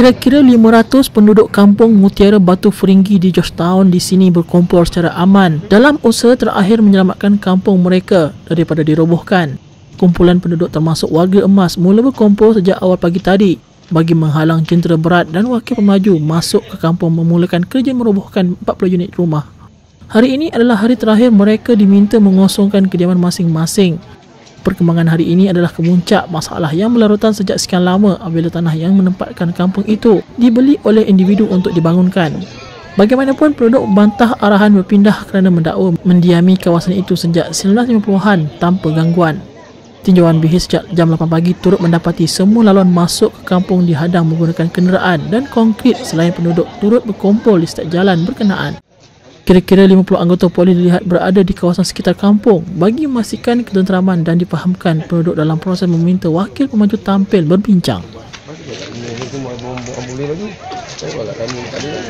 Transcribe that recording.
Kira-kira 500 penduduk kampung Mutiara Batu Feringgi di Georgetown di sini berkumpul secara aman dalam usaha terakhir menyelamatkan kampung mereka daripada dirobohkan. Kumpulan penduduk termasuk warga emas mula berkumpul sejak awal pagi tadi bagi menghalang jentera berat dan wakil pemaju masuk ke kampung memulakan kerja merobohkan 40 unit rumah. Hari ini adalah hari terakhir mereka diminta mengosongkan kediaman masing-masing. Perkembangan hari ini adalah kemuncak masalah yang berlarutan sejak sekian lama apabila tanah yang menempatkan kampung itu dibeli oleh individu untuk dibangunkan. Bagaimanapun, penduduk membantah arahan berpindah kerana mendakwa mendiami kawasan itu sejak 1950-an tanpa gangguan. Tinjauan BIHIS sejak jam 8 pagi turut mendapati semua laluan masuk ke kampung dihadang menggunakan kenderaan dan konkrit selain penduduk turut berkumpul di setiap jalan berkenaan. Kira-kira 50 anggota polis dilihat berada di kawasan sekitar kampung bagi memastikan ketenteraman dan difahamkan penduduk dalam proses meminta wakil pemaju tampil berbincang. Boleh lagi. Saya kalau kami tak ada.